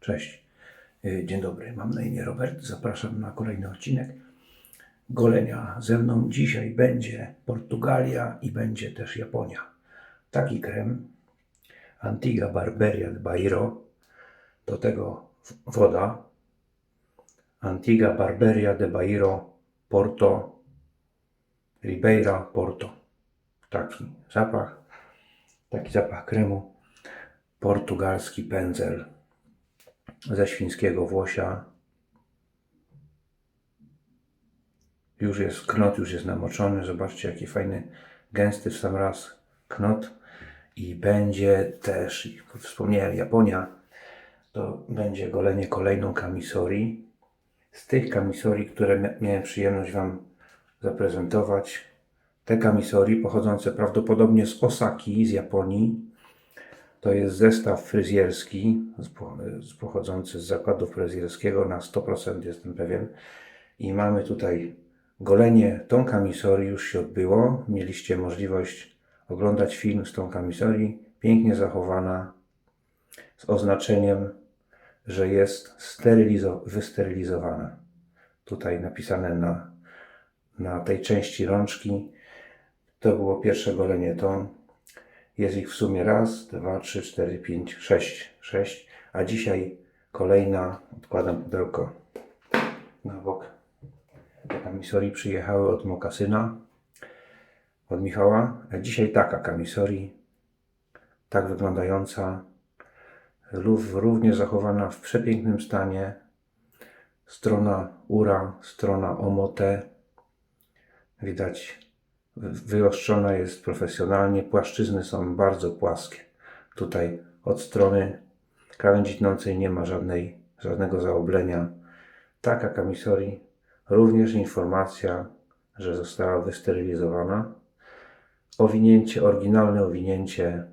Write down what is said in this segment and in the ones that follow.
Cześć, dzień dobry, mam na imię Robert, zapraszam na kolejny odcinek golenia. Ze mną dzisiaj będzie Portugalia i będzie też Japonia. Taki krem, Antiga Barberia de Bairro, do tego woda, Antiga Barberia de Bairro Porto, Ribeira Porto. Taki zapach kremu, portugalski pędzel ze świńskiego włosia. Knot już jest namoczony. Zobaczcie, jaki fajny, gęsty w sam raz knot. I będzie też, jak wspomniałem, Japonia. To będzie golenie kolejną kamisori. Z tych kamisori, które miałem przyjemność Wam zaprezentować. Te kamisori pochodzące prawdopodobnie z Osaki, z Japonii. To jest zestaw fryzjerski, pochodzący z zakładu fryzjerskiego, na 100% jestem pewien. I mamy tutaj golenie tą kamisori, już się odbyło. Mieliście możliwość oglądać film z tą kamisori. Pięknie zachowana, z oznaczeniem, że jest wysterylizowana. Tutaj napisane na tej części rączki. To było pierwsze golenie tą. Jest ich w sumie raz, 2, 3, 4, 5, 6. A dzisiaj kolejna. Odkładam pudełko na bok. Te kamisori przyjechały od mokasyna, od Michała. A dzisiaj taka kamisori, tak wyglądająca, również zachowana w przepięknym stanie. Strona ura, strona omote. Widać, wyostrzona jest profesjonalnie. Płaszczyzny są bardzo płaskie. Tutaj od strony krawędzi tnącej nie ma żadnego zaoblenia. Taka kamisori. Również informacja, że została wysterylizowana. Owinięcie, oryginalne owinięcie,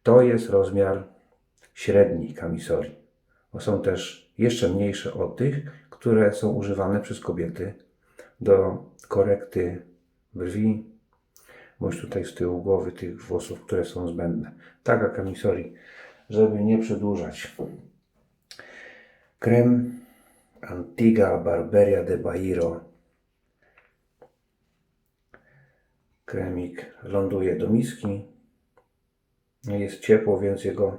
to jest rozmiar średni kamisori. Bo są też jeszcze mniejsze od tych, które są używane przez kobiety do korekty brwi, bądź tutaj z tyłu głowy tych włosów, które są zbędne. Taka kamisori, żeby nie przedłużać. Krem Antiga Barberia de Bairro. Kremik ląduje do miski. Jest ciepło, więc jego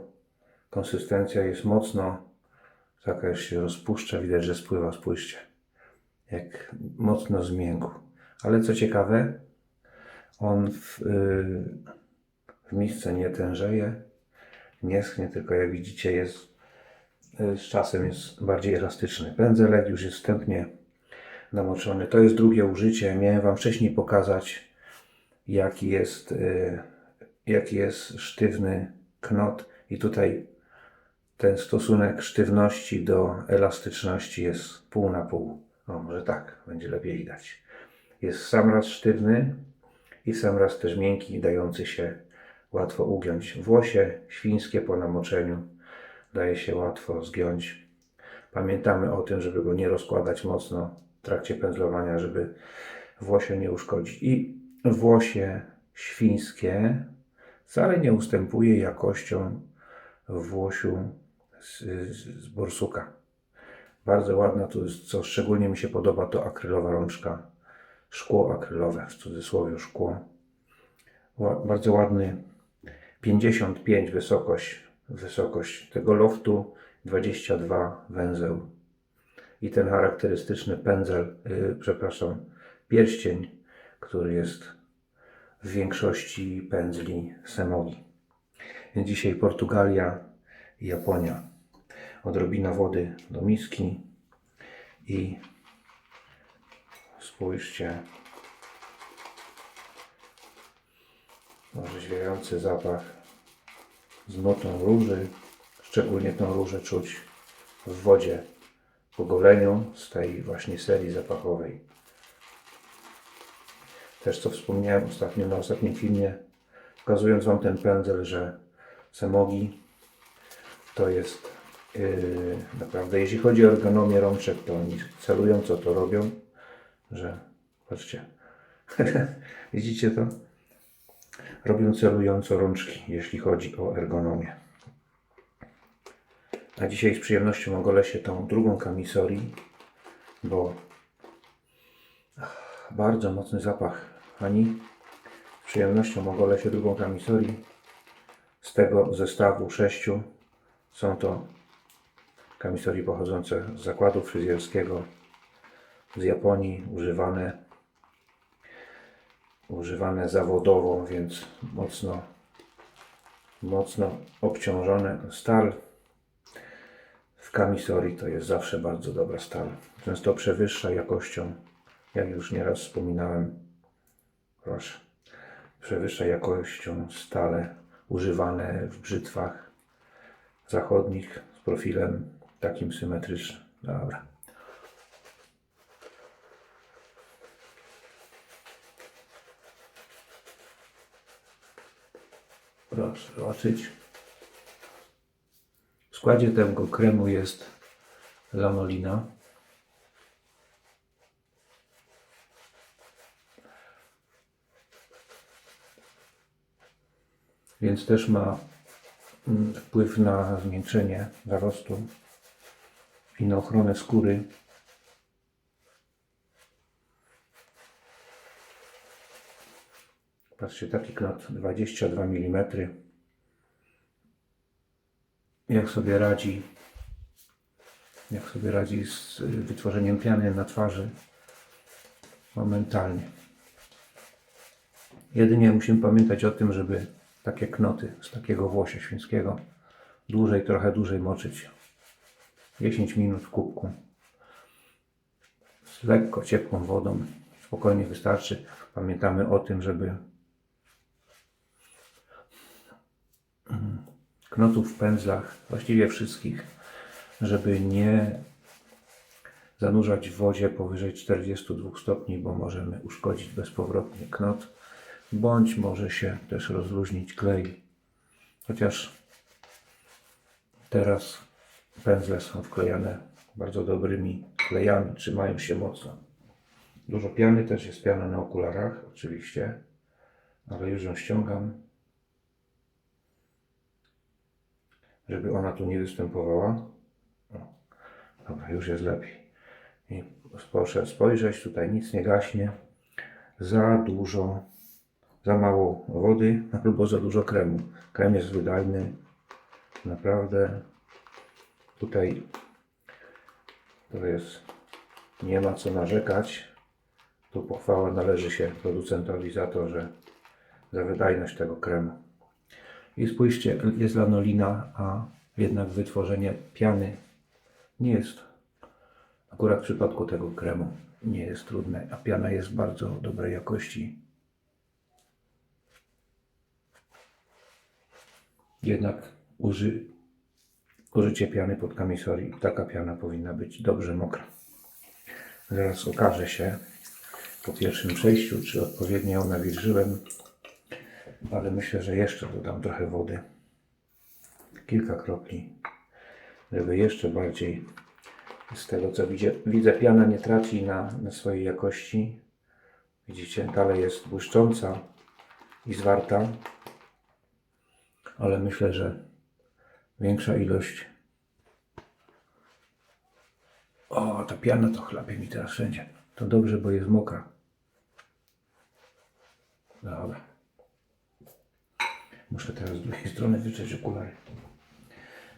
konsystencja jest mocno taka, już się rozpuszcza. Widać, że spływa, spójrzcie, jak mocno zmiękł. Ale co ciekawe, on w misce nie tężeje, nie schnie, tylko jak widzicie z czasem jest bardziej elastyczny. Pędzelek już jest wstępnie namoczony. To jest drugie użycie. Miałem Wam wcześniej pokazać, jaki jest sztywny knot. I tutaj ten stosunek sztywności do elastyczności jest pół na pół. No może tak, będzie lepiej widać. Jest w sam raz sztywny i w sam raz też miękki, dający się łatwo ugiąć. Włosie świńskie po namoczeniu daje się łatwo zgiąć. Pamiętamy o tym, żeby go nie rozkładać mocno w trakcie pędzlowania, żeby włosie nie uszkodzić. I włosie świńskie wcale nie ustępuje jakością włosiu z borsuka. Bardzo ładna, tu jest, co szczególnie mi się podoba, to akrylowa rączka. Szkło akrylowe, w cudzysłowie szkło. Bardzo ładny. 55 wysokość tego loftu, 22 węzeł. I ten charakterystyczny pierścień, który jest w większości pędzli Semogi. Więc dzisiaj Portugalia i Japonia. Odrobina wody do miski i spójrzcie, orzeźwiający zapach z nutą róży. Szczególnie tą różę czuć w wodzie po goleniu z tej właśnie serii zapachowej. Też co wspomniałem ostatnio na ostatnim filmie, pokazując Wam ten pędzel, że Semogi to jest naprawdę, jeśli chodzi o ergonomię rączek, to oni celująco to robią, że patrzcie, widzicie to? Robią celująco rączki, jeśli chodzi o ergonomię. A dzisiaj z przyjemnością ogolę się tą drugą kamisorii, bo bardzo mocny zapach Hani. Z przyjemnością ogolę się drugą kamisorii. Z tego zestawu 6 są to kamisorii pochodzące z zakładu fryzjerskiego z Japonii, używane zawodowo, więc mocno obciążone. Stal w kamisorii to jest zawsze bardzo dobra stal. Często przewyższa jakością, jak już nieraz wspominałem, proszę, przewyższa jakością stale używane w brzytwach zachodnich z profilem takim symetrycznym. Dobra. Proszę zobaczyć. W składzie tego kremu jest lanolina. Więc też ma wpływ na zmiękczenie zarostu i na ochronę skóry. Patrzcie, taki knot 22 mm. Jak sobie radzi z wytworzeniem piany na twarzy momentalnie. Jedynie musimy pamiętać o tym, żeby takie knoty z takiego włosia świńskiego trochę dłużej moczyć. 10 minut w kubku z lekko ciepłą wodą spokojnie wystarczy. Pamiętamy o tym, żeby knotów w pędzlach, właściwie wszystkich, żeby nie zanurzać w wodzie powyżej 42 stopni, bo możemy uszkodzić bezpowrotnie knot, bądź może się też rozluźnić klej. Chociaż teraz pędzle są wklejane bardzo dobrymi klejami, trzymają się mocno. Dużo piany, też jest piana na okularach oczywiście, ale już ją ściągam, żeby ona tu nie występowała. Dobra, już jest lepiej. I proszę spojrzeć, tutaj nic nie gaśnie. Za mało wody albo za dużo kremu. Krem jest wydajny. Naprawdę tutaj nie ma co narzekać. Tu pochwała należy się producentowi za to, za wydajność tego kremu. I spójrzcie, jest lanolina, a jednak wytworzenie piany nie jest, akurat w przypadku tego kremu, nie jest trudne, a piana jest bardzo dobrej jakości. Jednak użycie piany pod kamisorii, taka piana powinna być dobrze mokra. Zaraz okaże się po pierwszym przejściu, czy odpowiednio ją nawilżyłem, ale myślę, że jeszcze dodam trochę wody. Kilka kropli, żeby jeszcze bardziej z tego co widzę piana nie traci na swojej jakości. Widzicie, dalej jest błyszcząca i zwarta, ale myślę, że większa ilość. O, ta piana to chlapie mi teraz wszędzie. To dobrze, bo jest mokra. Dobra. Muszę teraz z drugiej strony wytrzeć okulary.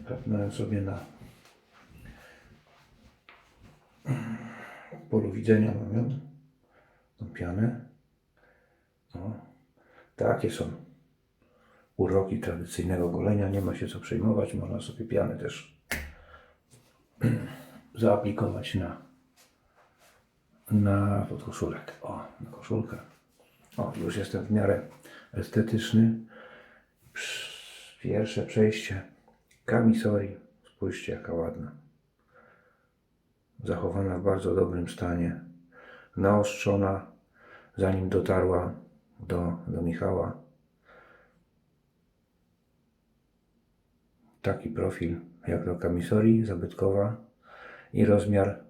Kapnąłem sobie na polu widzenia, mam ją, tą pianę. O, takie są uroki tradycyjnego golenia, nie ma się co przejmować, można sobie pianę też zaaplikować na podkoszulek. O, na koszulkę. O, już jestem w miarę estetyczny. Pierwsze przejście kamisorii. Spójrzcie, jaka ładna. Zachowana w bardzo dobrym stanie. Naostrzona, zanim dotarła do Michała. Taki profil jak do kamisorii zabytkowa i rozmiar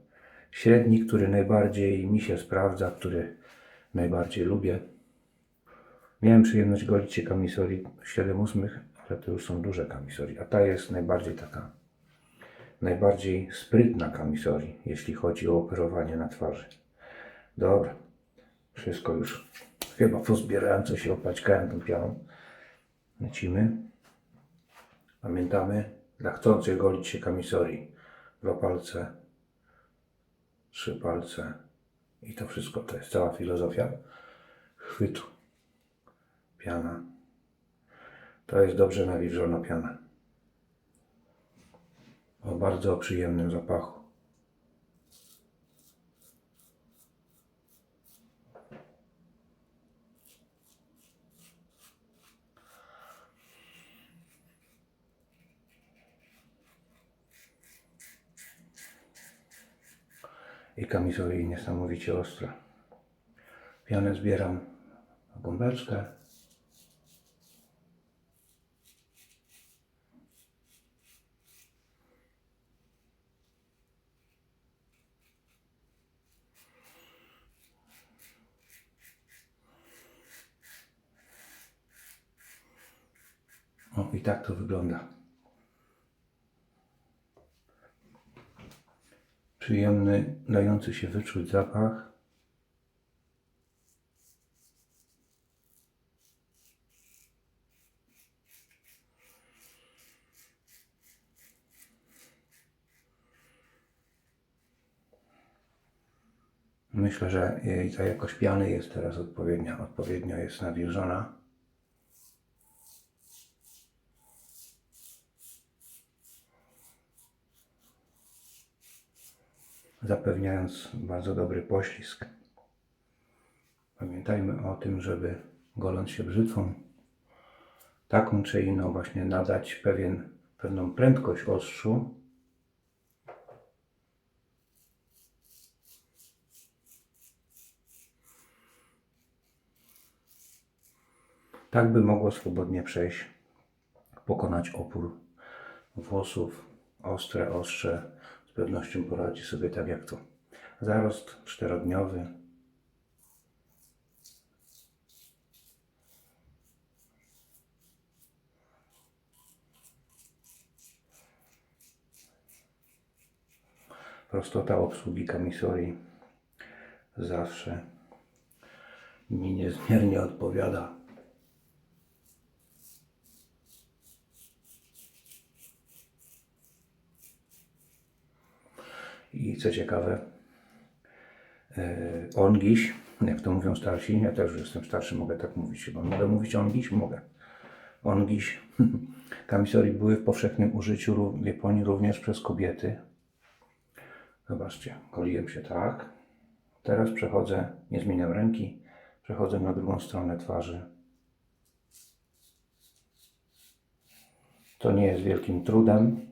średni, który najbardziej mi się sprawdza, który najbardziej lubię. Miałem przyjemność golić się kamisorii 7/8, ale to już są duże kamisorie, a ta jest najbardziej taka najbardziej sprytna kamisorii, jeśli chodzi o operowanie na twarzy. Dobra, wszystko już chyba pozbierałem, co się opaćkałem tą pianą. Lecimy. Pamiętamy, dla chcących golić się kamisorii, 2 palce, 3 palce i to wszystko, to jest cała filozofia chwytu. Piana. To jest dobrze nawilżona piana. O bardzo przyjemnym zapachu. I kamisorii niesamowicie ostra. Pianę zbieram na gąbeczkę. O, i tak to wygląda. Przyjemny, dający się wyczuć zapach. Myślę, że jej ta jakość piany jest teraz odpowiednia. Odpowiednio jest nawilżona. Zapewniając bardzo dobry poślizg. Pamiętajmy o tym, żeby goląc się brzytwą, taką czy inną właśnie nadać pewną prędkość ostrzu. Tak by mogło swobodnie przejść, pokonać opór włosów. Ostre ostrze z pewnością poradzi sobie tak jak to. Zarost 4-dniowy. Prostota obsługi kamisorii zawsze mi niezmiernie odpowiada. I co ciekawe, ongiś, jak to mówią starsi, ja też już jestem starszy, mogę tak mówić chyba. Mogę mówić ongiś? Mogę. Ongiś. Kamisorii były w powszechnym użyciu w Japonii również przez kobiety. Zobaczcie, goliłem się tak. Teraz przechodzę, nie zmieniam ręki, przechodzę na drugą stronę twarzy. To nie jest wielkim trudem.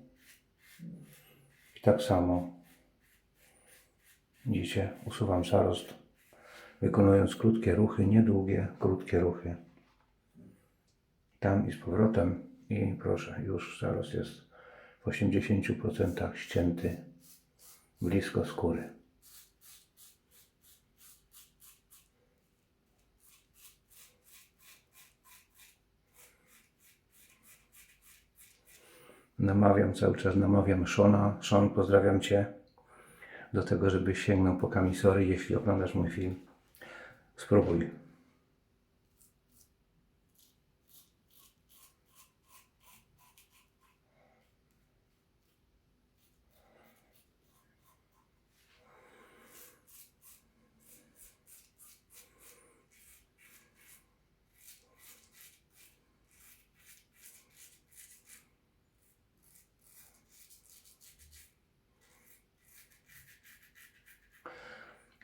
I tak samo, widzicie, usuwam zarost, wykonując krótkie ruchy, niedługie, krótkie ruchy. Tam i z powrotem i proszę, już zarost jest w 80% ścięty blisko skóry. Cały czas namawiam Shona. Sean, pozdrawiam Cię do tego, żebyś sięgnął po kamisory. Jeśli oglądasz mój film, spróbuj.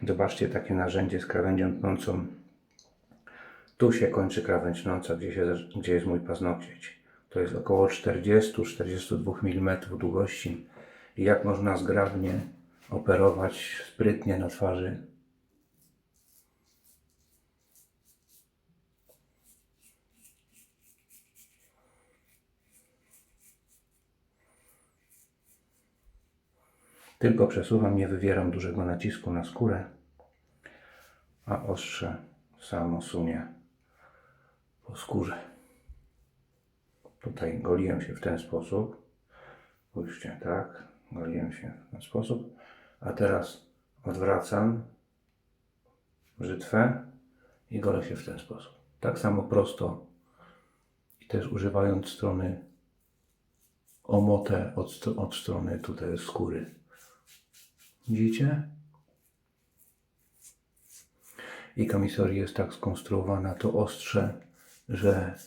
Zobaczcie, takie narzędzie z krawędzią tnącą. Tu się kończy krawędź tnąca, gdzie jest mój paznokieć. To jest około 40-42 mm długości. I jak można zgrabnie operować sprytnie na twarzy. Tylko przesuwam, nie wywieram dużego nacisku na skórę, a ostrze samo sunie po skórze. Tutaj goliłem się w ten sposób. Spójrzcie, tak. Goliłem się w ten sposób. A teraz odwracam brzytwę i golę się w ten sposób. Tak samo prosto i też używając strony omotę od strony tutaj skóry. Widzicie? I kamisoria jest tak skonstruowana, to ostrze, że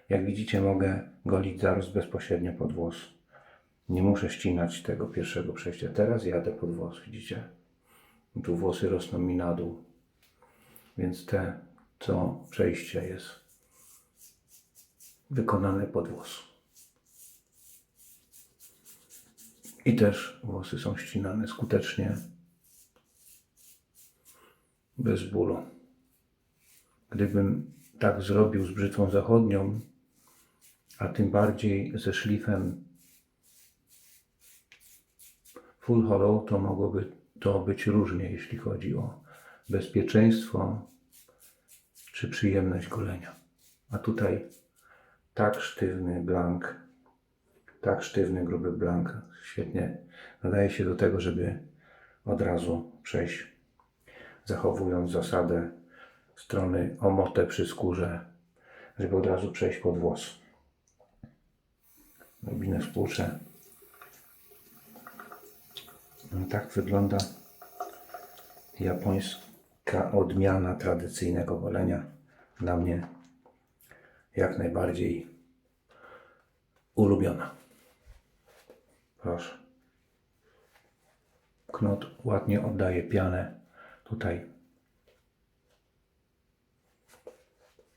jak widzicie, mogę golić zaraz bezpośrednio pod włos. Nie muszę ścinać tego pierwszego przejścia. Teraz jadę pod włos, widzicie? Tu włosy rosną mi na dół. Więc to przejście jest wykonane pod włos. I też włosy są ścinane skutecznie, bez bólu. Gdybym tak zrobił z brzytwą zachodnią, a tym bardziej ze szlifem full hollow, to mogłoby to być różnie, jeśli chodzi o bezpieczeństwo czy przyjemność golenia. A tutaj tak sztywny blank, tak sztywny, gruby blank świetnie nadaje się do tego, żeby od razu przejść, zachowując zasadę strony omotę przy skórze, żeby od razu przejść pod włos. Odrobinę współczę. Tak wygląda japońska odmiana tradycyjnego golenia. Dla mnie jak najbardziej ulubiona. Proszę. Knot ładnie oddaje pianę. Tutaj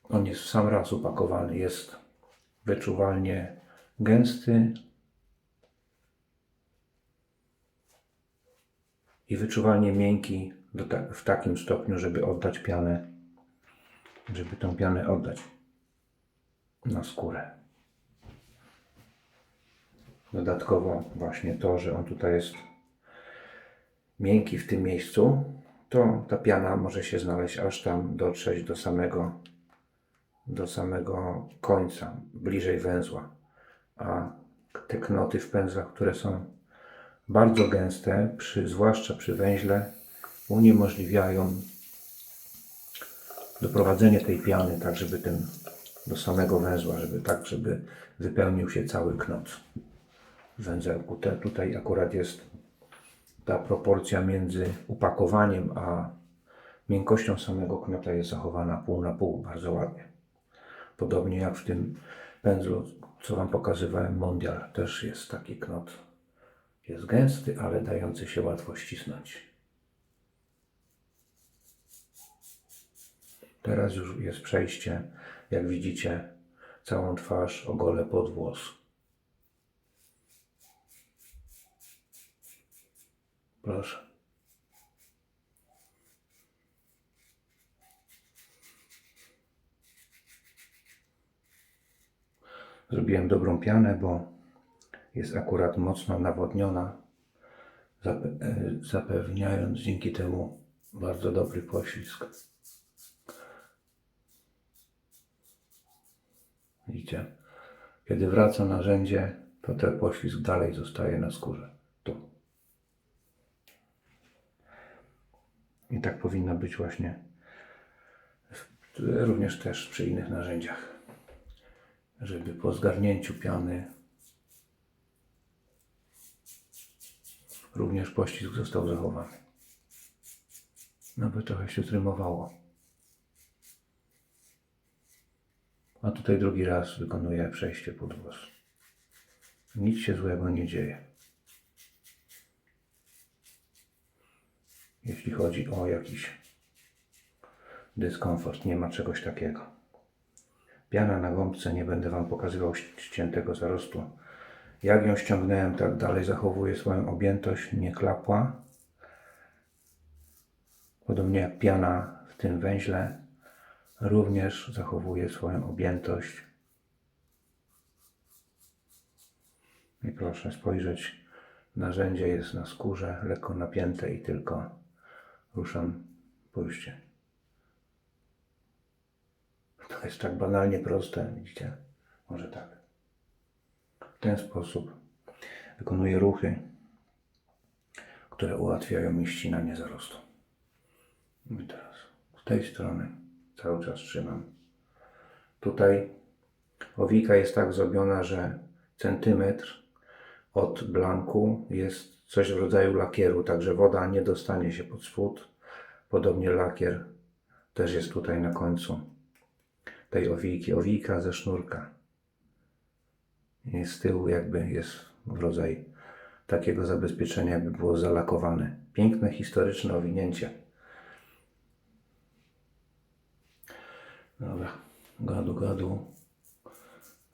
on jest w sam raz upakowany. Jest wyczuwalnie gęsty i wyczuwalnie miękki w takim stopniu, żeby oddać pianę, żeby tą pianę oddać na skórę. Dodatkowo właśnie to, że on tutaj jest miękki w tym miejscu, to ta piana może się znaleźć aż tam, dotrzeć do samego końca, bliżej węzła. A te knoty w pędzlach, które są bardzo gęste, zwłaszcza przy węźle, uniemożliwiają doprowadzenie tej piany tak, żeby do samego węzła, żeby wypełnił się cały knot w węzełku. Tutaj akurat jest ta proporcja między upakowaniem a miękkością samego knota jest zachowana pół na pół, bardzo ładnie. Podobnie jak w tym pędzlu, co Wam pokazywałem, Mondial, też jest taki knot. Jest gęsty, ale dający się łatwo ścisnąć. Teraz już jest przejście, jak widzicie, całą twarz ogolę pod włos. Proszę. Zrobiłem dobrą pianę, bo jest akurat mocno nawodniona, zapewniając dzięki temu bardzo dobry poślizg. Widzicie? Kiedy wraca narzędzie, to ten poślizg dalej zostaje na skórze. Tu. I tak powinno być właśnie również też przy innych narzędziach. Żeby po zgarnięciu piany również poślizg został zachowany. No by trochę się zrymowało. A tutaj drugi raz wykonuję przejście pod włos. Nic się złego nie dzieje. Jeśli chodzi o jakiś dyskomfort, nie ma czegoś takiego. Piana na gąbce, nie będę Wam pokazywał ściętego zarostu. Jak ją ściągnąłem, tak dalej zachowuje swoją objętość, nie klapła. Podobnie jak piana w tym węźle, również zachowuje swoją objętość. I proszę spojrzeć, narzędzie jest na skórze, lekko napięte i tylko ruszam pójście. To jest tak banalnie proste, widzicie? Może tak. W ten sposób wykonuję ruchy, które ułatwiają mi ścinanie zarostu. I teraz z tej strony cały czas trzymam. Tutaj owika jest tak zrobiona, że centymetr od blanku jest coś w rodzaju lakieru, także woda nie dostanie się pod spód. Podobnie lakier też jest tutaj na końcu tej owiki. Owika ze sznurka. I z tyłu jakby jest w rodzaju takiego zabezpieczenia, jakby było zalakowane. Piękne, historyczne owinięcie. Dobra, gadu.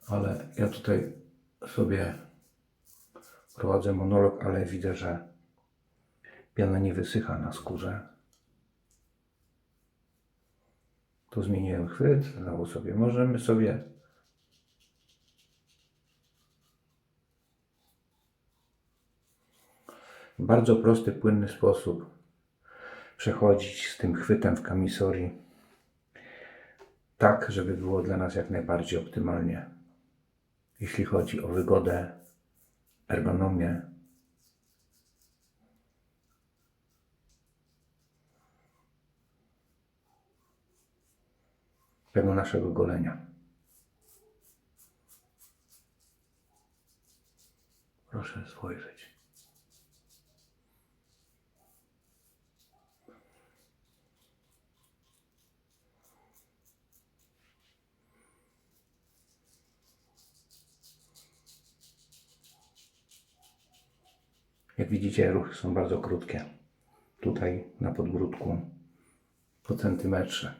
Ale ja tutaj sobie prowadzę monolog, ale widzę, że piana nie wysycha na skórze. Tu zmieniłem chwyt, znowu sobie możemy sobie w bardzo prosty, płynny sposób przechodzić z tym chwytem w kamisorii tak, żeby było dla nas jak najbardziej optymalnie. Jeśli chodzi o wygodę, ergonomię, tego naszego golenia. Proszę spojrzeć. Jak widzicie, ruchy są bardzo krótkie. Tutaj na podbródku po centymetrze,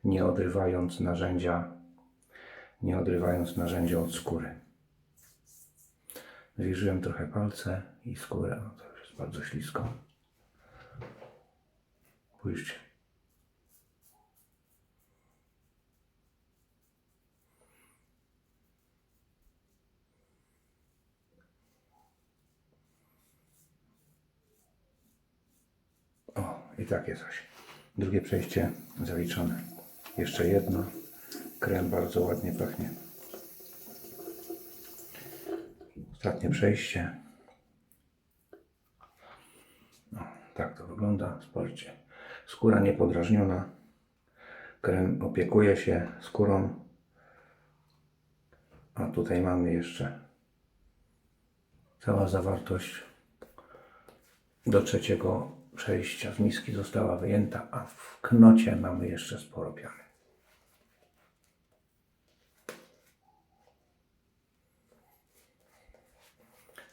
nie odrywając narzędzia od skóry. Zwierzyłem trochę palce i skórę, no to już jest bardzo ślisko. Spójrzcie. O, i takie coś. Drugie przejście zaliczone. Jeszcze jedno. Krem bardzo ładnie pachnie. Ostatnie przejście. No, tak to wygląda. Spójrzcie. Skóra niepodrażniona. Krem opiekuje się skórą. A tutaj mamy jeszcze cała zawartość do trzeciego przejścia. Z miski została wyjęta, a w knocie mamy jeszcze sporo piany.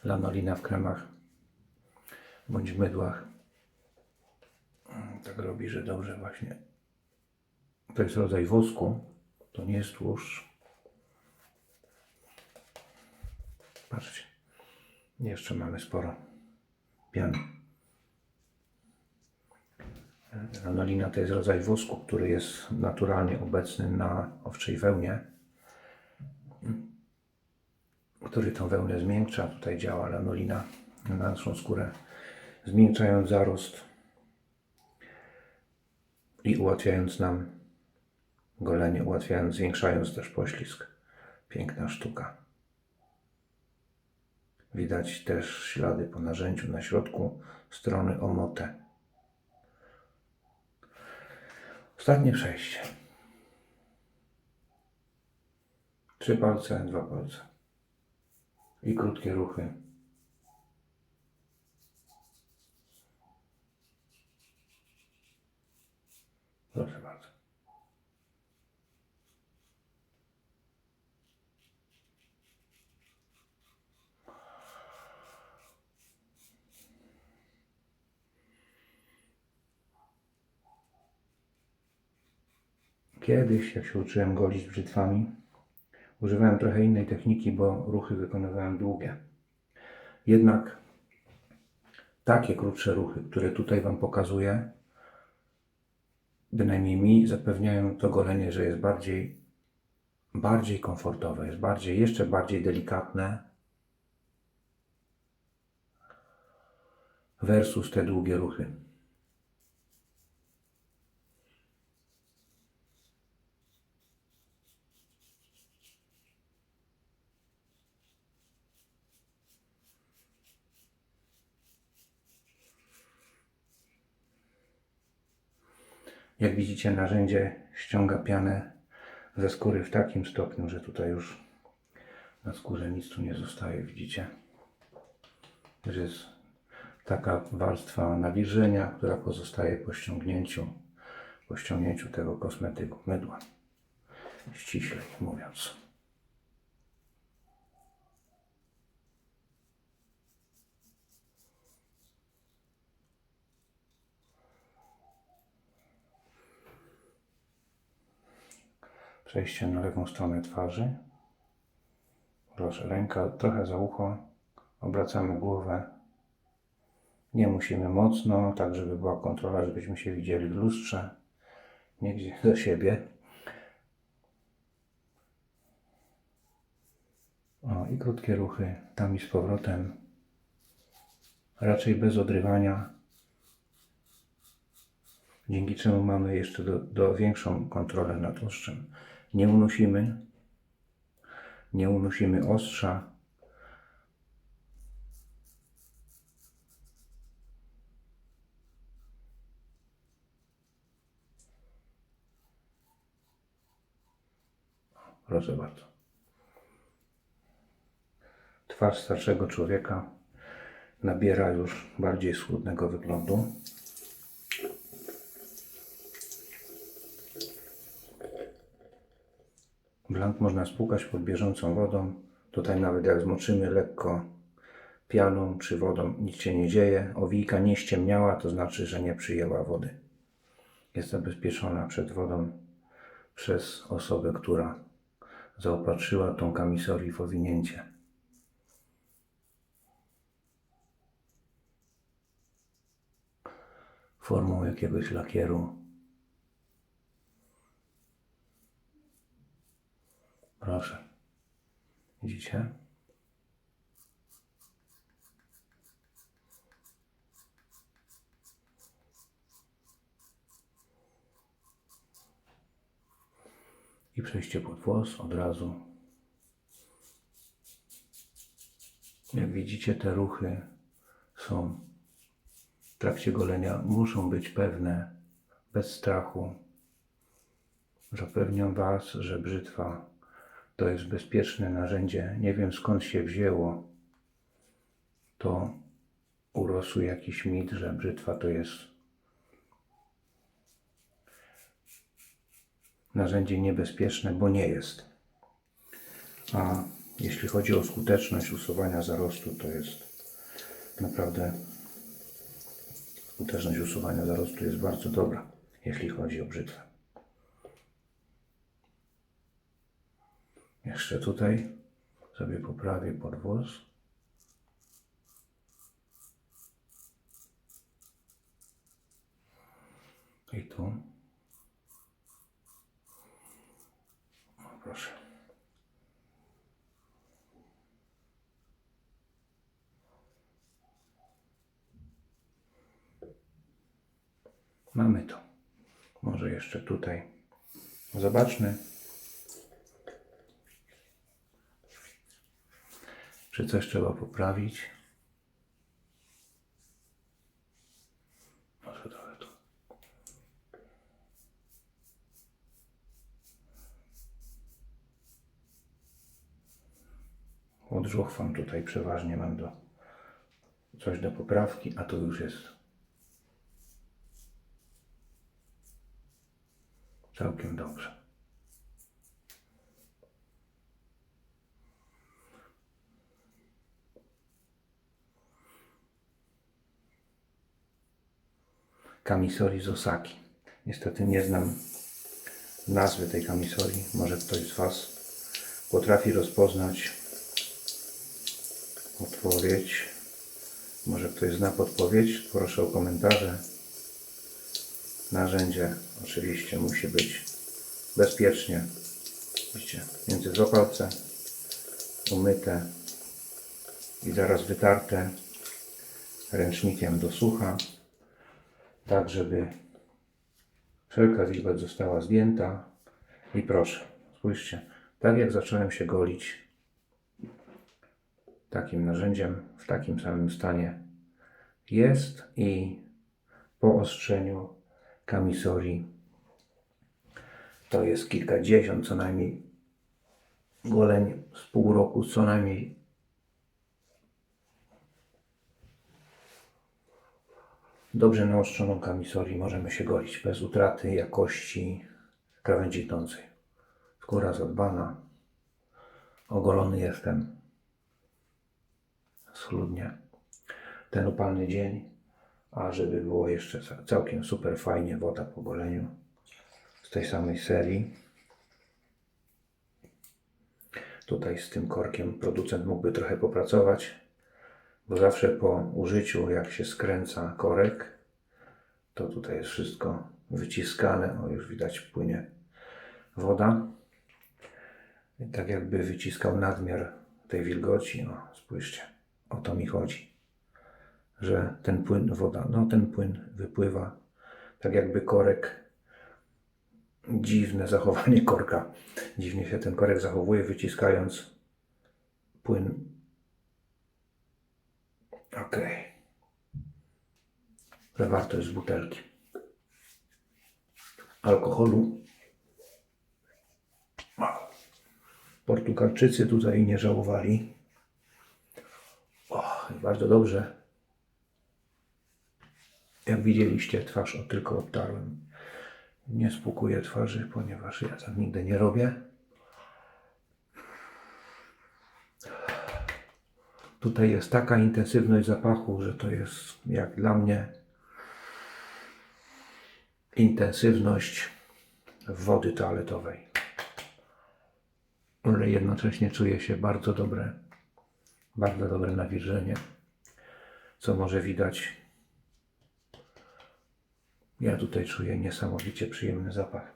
Lanolina w kremach bądź w mydłach tak robi, że dobrze właśnie. To jest rodzaj wosku, to nie jest tłuszcz. Patrzcie, jeszcze mamy sporo piany. Lanolina to jest rodzaj wosku, który jest naturalnie obecny na owczej wełnie, który tą wełnę zmiękcza. Tutaj działa lanolina na naszą skórę, zmiękczając zarost i ułatwiając nam golenie, zwiększając też poślizg. Piękna sztuka. Widać też ślady po narzędziu na środku strony omotę. Ostatnie przejście. 3 palce, 2 palce. I krótkie ruchy. Proszę bardzo. Kiedyś, jak się uczyłem golić brzytwami, używałem trochę innej techniki, bo ruchy wykonywałem długie. Jednak takie krótsze ruchy, które tutaj Wam pokazuję, bynajmniej mi zapewniają to golenie, że jest bardziej komfortowe, jest jeszcze bardziej delikatne versus te długie ruchy. Jak widzicie, narzędzie ściąga pianę ze skóry w takim stopniu, że tutaj już na skórze nic tu nie zostaje, widzicie? Że jest taka warstwa nawilżenia, która pozostaje po ściągnięciu tego kosmetyku, mydła, ściślej mówiąc. Przejście na lewą stronę twarzy. Proszę, ręka trochę za ucho, obracamy głowę. Nie musimy mocno, tak żeby była kontrola, żebyśmy się widzieli w lustrze. Nie za siebie. O, i krótkie ruchy, tam i z powrotem. Raczej bez odrywania. Dzięki czemu mamy jeszcze do większą kontrolę nad ostrzem. Nie unosimy ostrza. Proszę bardzo. Twarz starszego człowieka nabiera już bardziej schludnego wyglądu. Blank można spłukać pod bieżącą wodą. Tutaj nawet jak zmoczymy lekko pianą czy wodą, nic się nie dzieje. Owijka nie ściemniała, to znaczy, że nie przyjęła wody. Jest zabezpieczona przed wodą przez osobę, która zaopatrzyła tą kamisorię w owinięcie. Formą jakiegoś lakieru. Proszę. Widzicie? I przejście pod włos od razu. Jak widzicie, te ruchy są w trakcie golenia, muszą być pewne, bez strachu. Zapewniam Was, że brzytwa to jest bezpieczne narzędzie. Nie wiem, skąd się wzięło. To urosł jakiś mit, że brzytwa to jest narzędzie niebezpieczne, bo nie jest. A jeśli chodzi o skuteczność usuwania zarostu, to jest naprawdę skuteczność usuwania zarostu jest bardzo dobra, jeśli chodzi o brzytwę. Jeszcze tutaj sobie poprawię pod włos. I tu. O, proszę. Mamy to. Może jeszcze tutaj. Zobaczmy, czy coś trzeba poprawić. Może trochę tu. Odżuchwam tutaj przeważnie, mam coś do poprawki, a to już jest całkiem dobrze. Kamisori z Osaki. Niestety nie znam nazwy tej kamisorii. Może ktoś z Was potrafi rozpoznać odpowiedź. Może ktoś zna podpowiedź? Proszę o komentarze. Narzędzie oczywiście musi być bezpiecznie. Widzicie, między dwa palce umyte i zaraz wytarte ręcznikiem do sucha, tak żeby wszelka wilgoć została zdjęta. I proszę, spójrzcie, tak jak zacząłem się golić takim narzędziem, w takim samym stanie jest i po ostrzeniu kamisorii To jest kilkadziesiąt co najmniej goleń z pół roku co najmniej. Dobrze naostrzoną kamisorię możemy się golić bez utraty jakości krawędzi tnącej. Skóra zadbana. Ogolony jestem. Schludnie. Ten upalny dzień, a żeby było jeszcze całkiem super fajnie, woda po goleniu z tej samej serii. Tutaj z tym korkiem producent mógłby trochę popracować, bo zawsze po użyciu, jak się skręca korek, to tutaj jest wszystko wyciskane. O, już widać, płynie woda. I tak jakby wyciskał nadmiar tej wilgoci. O, spójrzcie, o to mi chodzi. Że ten płyn, woda, no ten płyn wypływa. Tak jakby korek, dziwne zachowanie korka. Dziwnie się ten korek zachowuje, wyciskając płyn. Ok. Zawartość z butelki. Alkoholu. Portugalczycy tutaj nie żałowali. O, bardzo dobrze. Jak widzieliście, twarz tylko odtarłem. Nie spłukuję twarzy, ponieważ ja tak nigdy nie robię. Tutaj jest taka intensywność zapachu, że to jest jak dla mnie intensywność wody toaletowej. Ale jednocześnie czuje się bardzo dobre nawilżenie, co może widać. Ja tutaj czuję niesamowicie przyjemny zapach.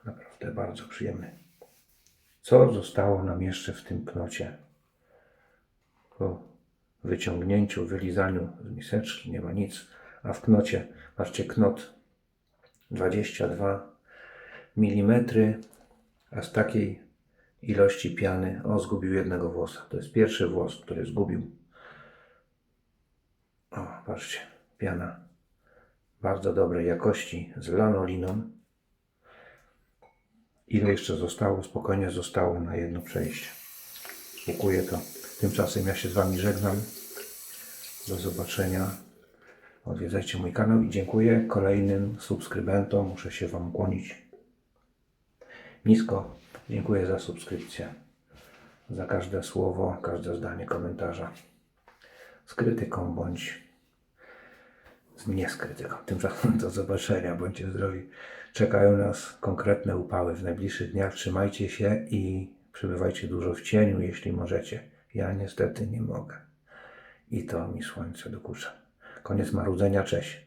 Naprawdę bardzo przyjemny. Co zostało nam jeszcze w tym knocie? Po wyciągnięciu, wylizaniu z miseczki nie ma nic. A w knocie, patrzcie, knot 22 mm, a z takiej ilości piany, o, zgubił jednego włosa. To jest pierwszy włos, który zgubił. O, patrzcie, piana bardzo dobrej jakości z lanoliną. Ile jeszcze zostało? Spokojnie zostało na jedno przejście. Spłukuję to. Tymczasem ja się z Wami żegnam. Do zobaczenia. Odwiedzajcie mój kanał i dziękuję kolejnym subskrybentom. Muszę się Wam kłonić nisko. Dziękuję za subskrypcję. Za każde słowo, każde zdanie komentarza. Z krytyką bądź nie z krytyką. Tymczasem do zobaczenia. Bądźcie zdrowi. Czekają nas konkretne upały w najbliższych dniach. Trzymajcie się i przebywajcie dużo w cieniu, jeśli możecie. Ja niestety nie mogę. I to mi słońce dokucza. Koniec marudzenia. Cześć.